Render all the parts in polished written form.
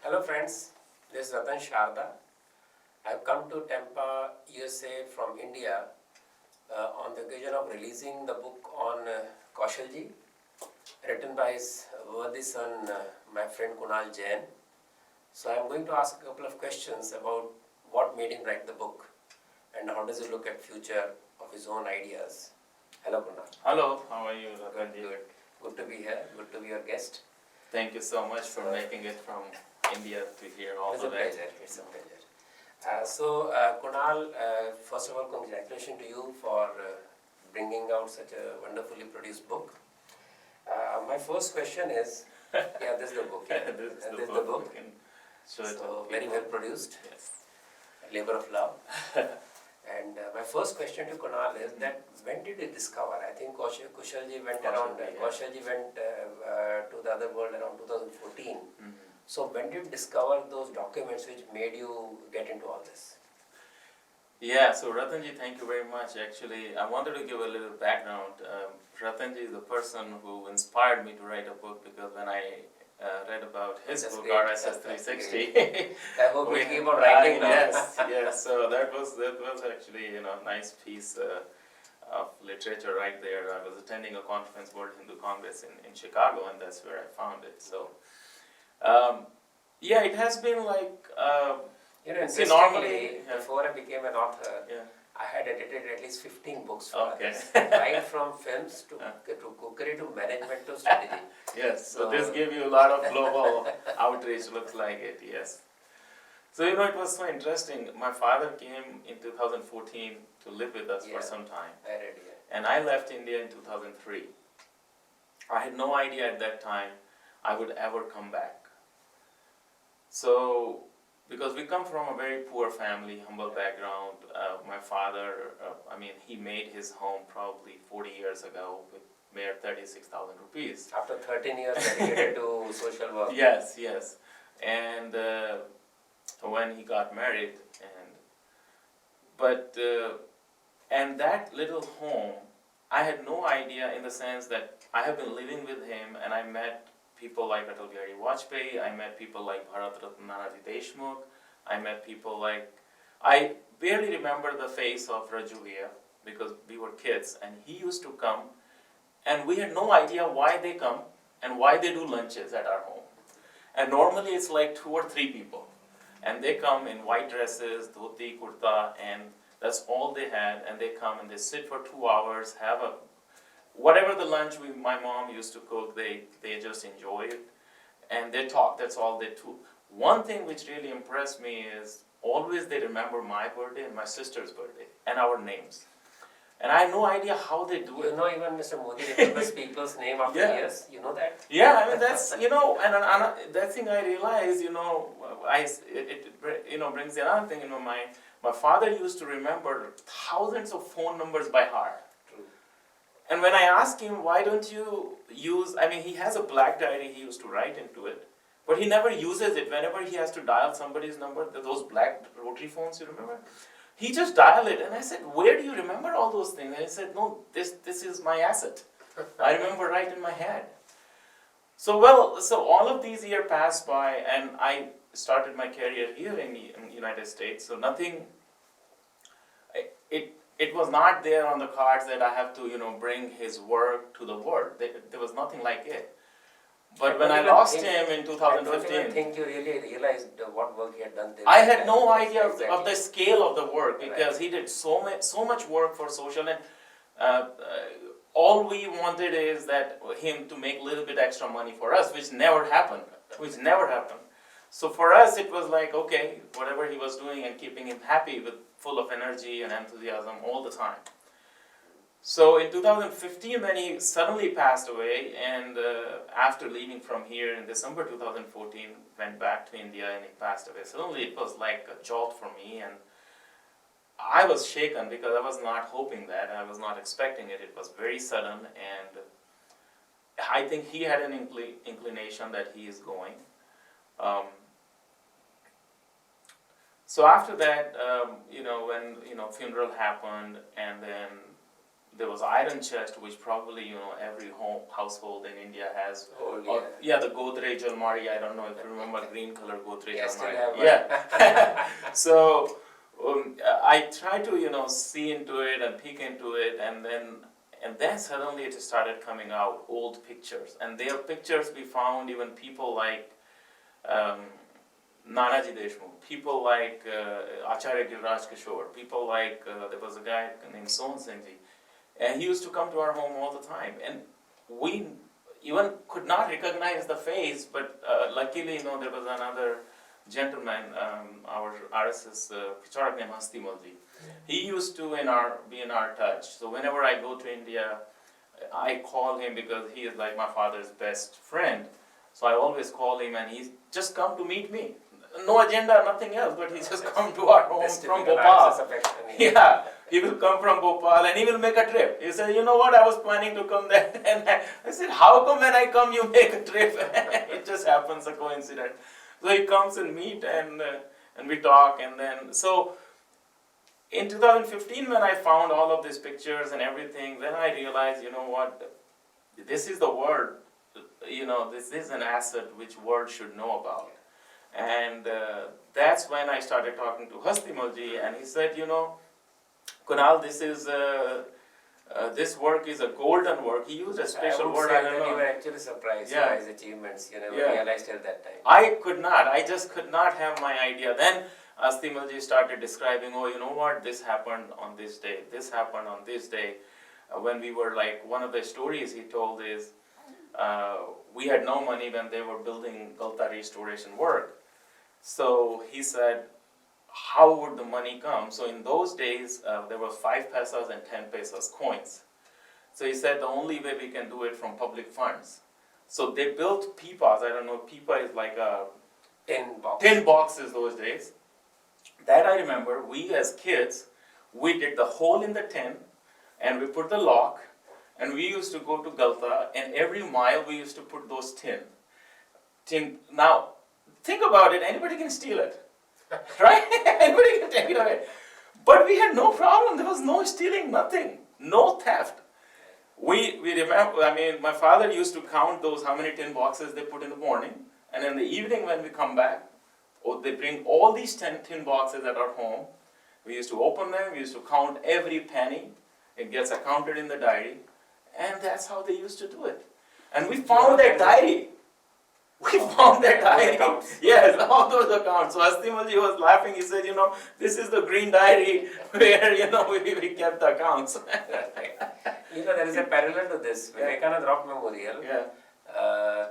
Hello friends, this is Ratan Sharda. I have come to Tampa, USA from India on the occasion of releasing the book on Kaushal Ji, written by his worthy son, my friend Kunal Jain. So I am going to ask a couple of questions about what made him write the book and how does he look at future of his own ideas. Hello Kunal. Hello, how are you, Ratan Ji? Good to be here, good to be your guest. Thank you so much for making it from India to here all It's the a way. pleasure, it's a pleasure. Kunal, first of all, congratulations to you for bringing out such a wonderfully produced book. My first question is, yeah, this is the book. Yeah. This is This the is the book. book. We can show it So to very people. well produced, Yes. labor of love. And my first question to Kunal is that when did you discover? I think Kaushal Ji went Kaushal Ji, yeah. Kaushal Ji went to the other world around 2014. Mhm. So when did you discover those documents which made you get into all this? Yeah, so Ratan Ji, thank you very much. Actually, I wanted to give a little background. Ratan Ji is the person who inspired me to write a book because when I read about his That's book, great. RSS 360. I hope we keep on writing now. Yes. So that was actually nice piece of literature right there. I was attending a conference, World Hindu Congress in Chicago, and that's where I found it. So yeah, it has been like see, normally yeah. Before I became an author, Yeah. I had edited at least 15 books for Okay. others, right from films to cookery to management to strategy. Yes, so So- this gave you a lot of global outreach, looks like it, yes. So it was so interesting. My father came in 2014 to live with us for Yeah. some time, I read it. and I left India in 2003. I had no idea at that time I would ever come back. So, because we come from a very poor family, humble background, my father, he made his home probably 40 years ago with mere 36,000 rupees. After 13 years dedicated to social work. Yes. And when he got married, and that little home, I had no idea in the sense that I have been living with him, and I met people like Atal Bihari Vajpayee, I met people like Bharat Ratna Nanaji Deshmukh, I met people like, I barely remember the face of Raju here because we were kids, and he used to come, and we had no idea why they come and why they do lunches at our home. And normally it's like 2 or 3 people, and they come in white dresses, dhoti, kurta, and that's all they had, and they come and they sit for 2 hours, have a whatever the lunch my mom used to cook, they just enjoy it, and they talk, that's all they do. One thing which really impressed me is always they remember my birthday and my sister's birthday, and our names. And I had no idea how they do it. You know, even Mr. Modi remembers people's name after Yeah. years, you know that? Yeah, that's, and that thing I realized, it brings another thing in my mind. My father used to remember thousands of phone numbers by heart. True. And when I asked him, why don't you use, he has a black diary he used to write into it, but he never uses it. Whenever he has to dial somebody's number, those black rotary phones, you remember? He just dial it, and I said, where do you remember all those things? And he said, no, this is my asset. I remember right in my head. So all of these years passed by, and I started my career here in the United States, so nothing, it was not there on the cards that I have to, bring his work to the world. There was nothing like it. But when I lost him in I don't even 2015, think you really realized what work he had done there. I had no idea of Exactly. the scale of the work because he did so much work for social, and all we wanted is that him to make a little bit extra money for us, which never happened. So for us, it was like, okay, whatever he was doing and keeping him happy, full of energy and enthusiasm all the time. So in 2015, when he suddenly passed away, and after leaving from here in December 2014, went back to India and he passed away. Suddenly it was like a jolt for me, and I was shaken because I was not hoping that, I was not expecting it. It was very sudden, and I think he had an inclination that he is going. So after that, when funeral happened, and then there was iron chest, which probably, you know, every household in India has. Oh, Or, yeah. the Godrej Almari, I don't know if you remember green color Godrej Yeah, still Almari. have one. Yeah. So I try to, you know, see into it and peek into it, and then suddenly it started coming out, old pictures. And there are pictures we found, even people like Nanaji Deshmukh, people like Acharya Giriraj Kishore, people like, there was a guy named Son Singh Ji, and he used to come to our home all the time. And we even could not recognize the face, but luckily, you know, there was another gentleman, our RSS Pracharak named Hastimal Ji. He used to be in our touch. So whenever I go to India, I call him because he is like my father's best friend. So I always call him, and he's just come to meet me. No agenda, nothing else, but he just come to our home from Bhopal. Yeah, he will come from Bhopal and he will make a trip. He said, you know what, I was planning to come there. And I said, how come when I come you make a trip? It just happens, a coincidence. So he comes and meet, and we talk, and then, so in 2015 when I found all of these pictures and everything, then I realized, you know what, this is the world, you know, this is an asset which world should know about. And that's when I started talking to Hastimalji, and he said, you know, Kunal, this work is a golden work. He used a special word. I don't know. You were actually surprised by his achievements. You never realized at that time. I just could not have my idea. Then Hastimalji started describing, oh, you know what, this happened on this day, this happened on this day. When we were like, one of the stories he told is, we had no money when they were building Galta restoration work. So he said, how would the money come? So in those days, there were 5 pesos and 10 pesos coins. So he said the only way we can do it from public funds. So they built pipas. I don't know, pipa is like a tin boxes those days. That I remember, we as kids, we did the hole in the tin, and we put the lock, and we used to go to Galta, and every mile we used to put those tin. Now, think about it, anybody can steal it, right? Anybody can take it away. But we had no problem, there was no stealing, nothing, no theft. We remember, I mean, my father used to count those, how many tin boxes they put in the morning, and in the evening when we come back, they bring all these tin boxes at our home. We used to open them, we used to count every penny, it gets accounted in the diary, and that's how they used to do it. And we found that diary. We found that diary. Yes, all those accounts. So Hastimalji was laughing. He said, you know, this is the green diary where, you know, we kept the accounts. You know, there is a parallel to this. Vivekananda Rock Memorial, Yeah.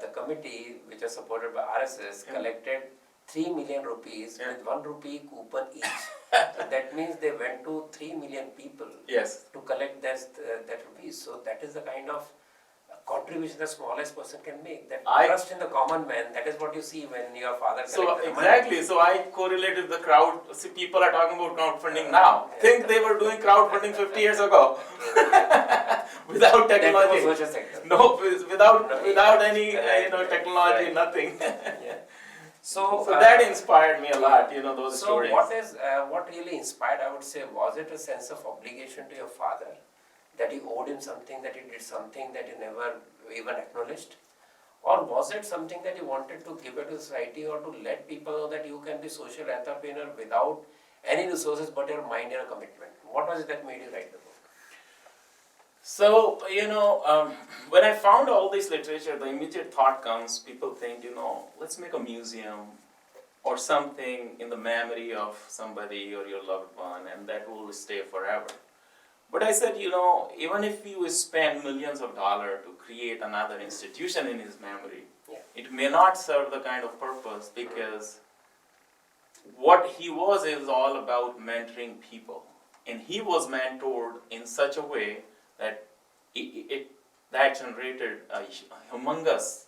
The committee, which was supported by RSS, collected 3 million rupees with 1 rupee coupon each. So that means they went to 3 million people to collect that rupees. So that is the kind of contribution the smallest person can make. That trust in the common man, that is what you see when your father collected exactly, money. so I correlated the crowd. See, people are talking about crowdfunding now. Think they were doing crowdfunding 50 years ago. Without technology. Social sector. No, without any technology, nothing. Yeah. So that inspired me a lot, you know, those stories. So what really inspired, I would say, was it a sense of obligation to your father? That you owed him something, that he did something that you never even acknowledged? Or was it something that you wanted to give it to society, or to let people know that you can be social entrepreneur without any resources but your mind and a commitment? What was it that made you write the book? So, you know, when I found all this literature, the immediate thought comes, people think, you know, let's make a museum or something in the memory of somebody or your loved one, and that will stay forever. But I said, you know, even if you spend millions of dollars to create another institution in his memory, it may not serve the kind of purpose, because what he was is all about mentoring people. And he was mentored in such a way that that generated a humongous,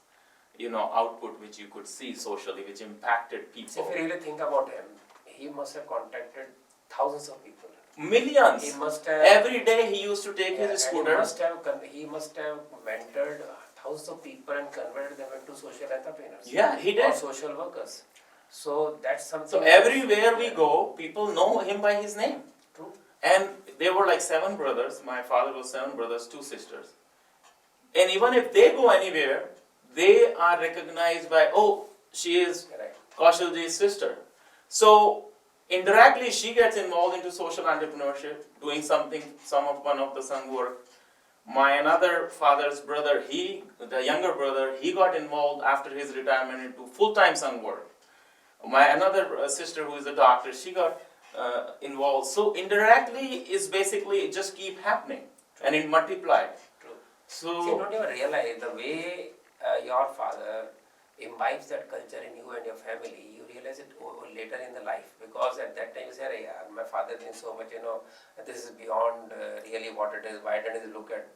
you know, output which you could see socially, which impacted people. So if you really think about him, he must have contacted thousands of people. Millions. He must have, every day he used to take his scooter. He must have mentored thousands of people and converted them into social entrepreneurs. Yeah, he did. Or social workers. So that's something. So everywhere we go, people know him by his name. True. And they were like 7 brothers. My father was 7 brothers, 2 sisters. And even if they go anywhere, they are recognized by, oh, she is Correct. Kaushal Ji's sister. So indirectly, she gets involved into social entrepreneurship, doing one of the Sangh work. My another father's brother, the younger brother, he got involved after his retirement into full-time Sangh work. My another sister who is a doctor, she got involved. So indirectly, is basically it just keep happening, and it multiplied. True. So See, don't even realize the way your father imbibes that culture in you and your family, you realize it later in the life, because at that time you say, "Hey, my father did so much, this is beyond really what it is. Why didn't he look at,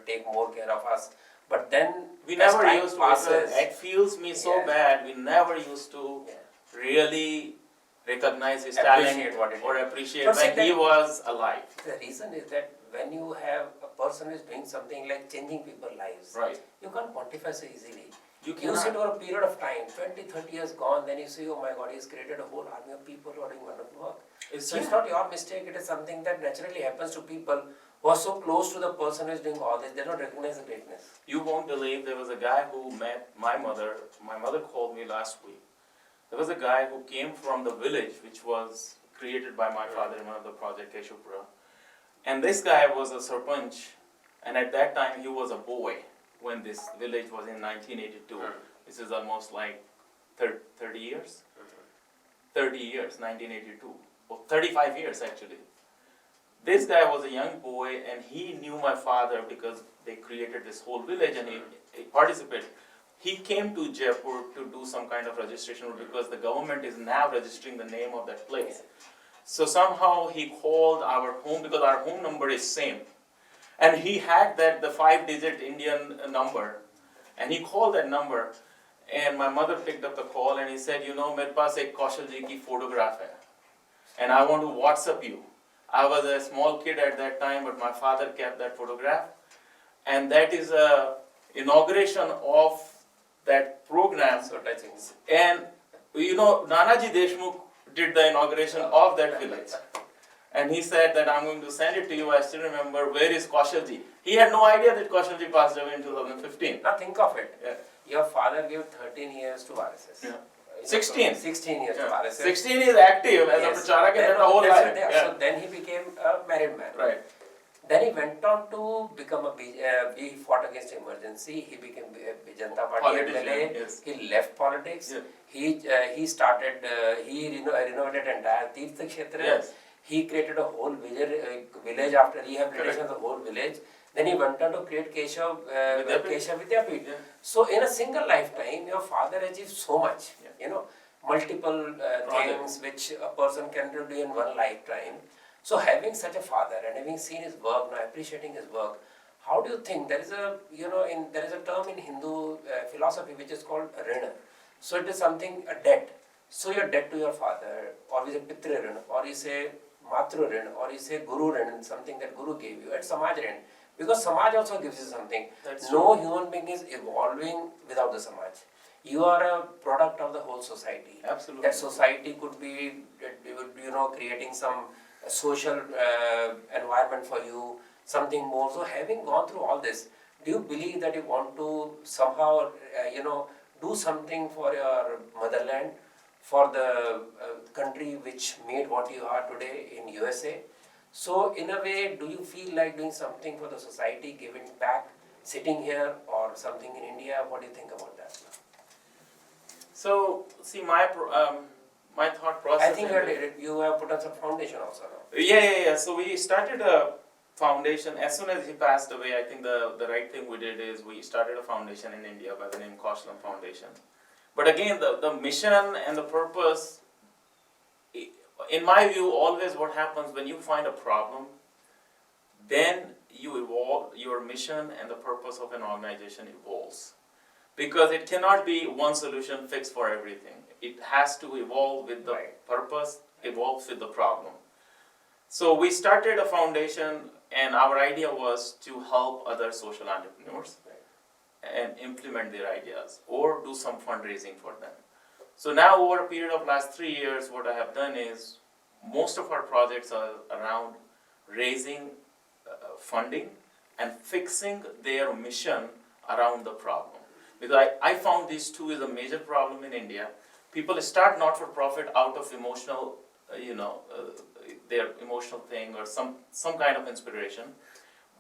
take more care of us?" But then we as never time used to. passes, It feels me so Yeah. bad. We never used to Yeah. really recognize his Appreciate talent what it or is. appreciate But see, when he that- was alive. The reason is that when you have a person who is doing something like changing people's lives, Right. you can't quantify so easily. You You see it cannot. over a period of time, 20, 30 years gone, then you see, oh my God, he's created a whole army of people who are doing wonderful work. So it's not your mistake, it is something that naturally happens to people who are so close to the person who is doing all this, they don't recognize the greatness. You won't believe there was a guy who met my mother. My mother called me last week. There was a guy who came from the village which was created by my father in one of the project Keshupura. And this guy was a sarpanch, and at that time he was a boy when this village was in 1982. This is almost like 30 years? 30 years, 1982. Well, 35 years actually. This guy was a young boy and he knew my father because they created this whole village and he participated. He came to Jaipur to do some kind of registration because the government is now registering the name of that place. So somehow he called our home because our home number is same. And he had the 5-digit Indian number. And he called that number. And my mother picked up the call and he said, मेरे पास एक कौशल जी की photograph है. And I want to WhatsApp you. I was a small kid at that time, but my father kept that photograph. And that is a inauguration of that program. So touching. And Nanaji Deshmukh did the inauguration of that village. And he said that I'm going to send it to you. I still remember, where is Kaushal Ji? He had no idea that Kaushal Ji passed away in 2015. Now think of it. Yeah. Your father gave 13 years to RSS. Yeah. 16 years to Yeah. RSS. 16 is active as a pracharak and the whole life. Yeah. Yeah. So then he became a married man. Right. Then he went on to become he fought against emergency. He became Janata Party Politician, MLA. yes. He left politics. Yeah. He started. He renovated entire Tirtha Kshetra. Yes. He created a whole village after rehabilitation of the whole village. Then he went on to create Keshav Vidyapit. Yeah. So in a single lifetime, your father achieved so much. Yeah. Multiple things which a person can do in one lifetime. So having such a father and having seen his work, now appreciating his work, how do you think there is a there is a term in Hindu philosophy which is called rina. So it is something, a debt. So your debt to your father, or you say Pitra Rin, or you say Matru Rin, or you say Guru Rin, something that Guru gave you, and Samaj Rin. Because Samaj also gives you something. No human being is evolving without the Samaj. You are a product of the whole society. Absolutely. That society could be, creating some social environment for you, something more. So having gone through all this, do you believe that you want to somehow, do something for your motherland, for the country which made what you are today in USA? So in a way, do you feel like doing something for the society, giving back, sitting here, or something in India? What do you think about that? So, see, my thought process. I think you have put up some foundation also now. Yeah. So we started a foundation. As soon as he passed away, I think the right thing we did is we started a foundation in India by the name Kaushalam Foundation. But again, the mission and the purpose, in my view, always what happens when you find a problem, then you evolve, your mission and the purpose of an organization evolves. Because it cannot be one solution fixed for everything. It has to evolve with the purpose, evolves with the problem. So we started a foundation, and our idea was to help other social entrepreneurs and implement their ideas or do some fundraising for them. So now over a period of last 3 years, what I have done is most of our projects are around raising funding and fixing their mission around the problem. Because I found these two is a major problem in India. People start not-for-profit out of emotional, their emotional thing or some kind of inspiration,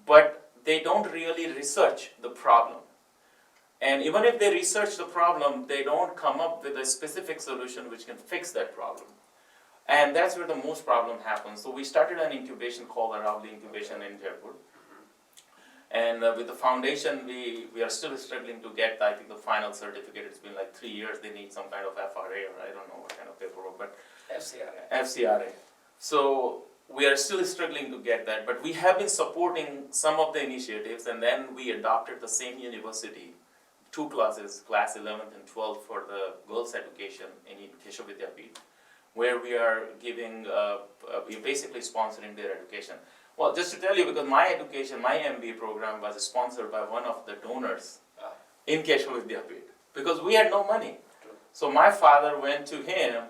but they don't really research the problem. And even if they research the problem, they don't come up with a specific solution which can fix that problem. And that's where the most problem happens. So we started an incubation called Aravali Incubation in Jaipur. And with the foundation, we are still struggling to get, I think, the final certificate. It's been like 3 years. They need some kind of FRA, or I don't know what kind of paperwork, but FCRA. So we are still struggling to get that. But we have been supporting some of the initiatives, and then we adopted the same university, 2 classes, class 11th and 12th for the girls' education in Keshav Vidyapeeth, where we are giving, we're basically sponsoring their education. Well, just to tell you, because my education, my MBA program was sponsored by one of the donors in Keshav Vidyapeeth, because we had no money. So my father went to him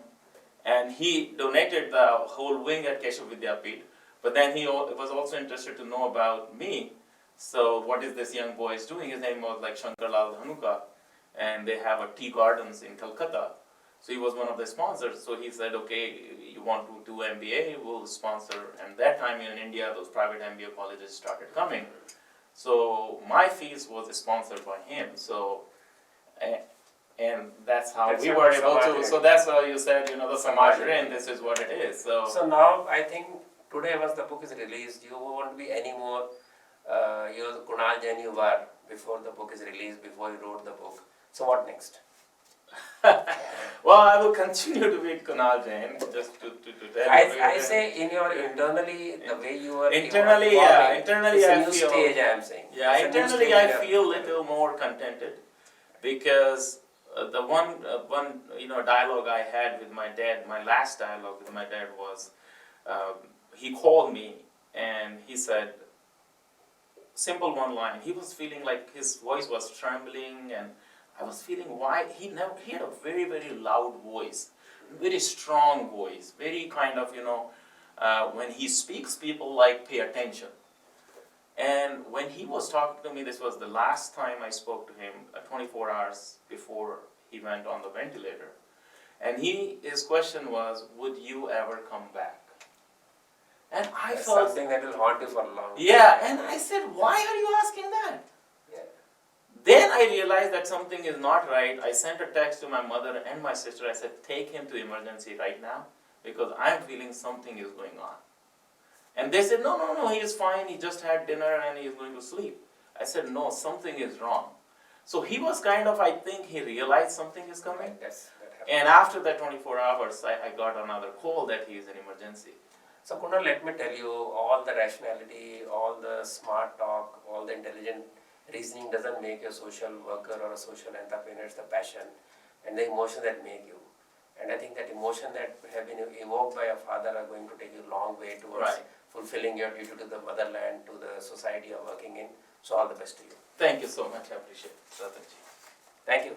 and he donated the whole wing at Keshav Vidyapeeth, but then he was also interested to know about me. So what is this young boy is doing? His name was like Shankar Lal Dhanuka, and they have a tea gardens in Calcutta. So he was one of the sponsors. So he said, okay, you want to do MBA, we'll sponsor. And that time in India, those private MBA colleges started coming. So my fees was sponsored by him. So, and that's how we were able to, so that's how you said, the Samaj Rin, this is what it is. So now I think today once the book is released, you won't be any more, the Kunal Jain you were before the book is released, before you wrote the book. So what next? Well, I will continue to be Kunal Jain, just to tell you. I say in your internally, the way you are internally, it's I a new feel, stage I am saying. yeah, internally I feel little more contented, because the one dialogue I had with my dad, my last dialogue with my dad was, he called me and he said, simple one line, he was feeling like his voice was trembling, and I was feeling why he had a very, very loud voice, very strong voice, very kind of, when he speaks, people pay attention. And when he was talking to me, this was the last time I spoke to him, 24 hours before he went on the ventilator. And his question was, would you ever come back? And I That's felt something that will haunt you for long. Yeah, and I said, why are you asking that? Then I realized that something is not right. I sent a text to my mother and my sister. I said, take him to emergency right now, because I'm feeling something is going on. And they said, no, he is fine. He just had dinner and he is going to sleep. I said, no, something is wrong. So he was kind of, I think he realized something is coming. And after that 24 hours, I got another call that he is in emergency. So Kunal, let me tell you, all the rationality, all the smart talk, all the intelligent reasoning doesn't make you a social worker or a social entrepreneur. It's the passion and the emotion that make you. And I think that emotion that have been evoked by your father are going to take you a long way towards fulfilling your duty to the motherland, to the society you're working in. So all the best to you. Thank you so much. I appreciate it, Ratan Ji. Thank you.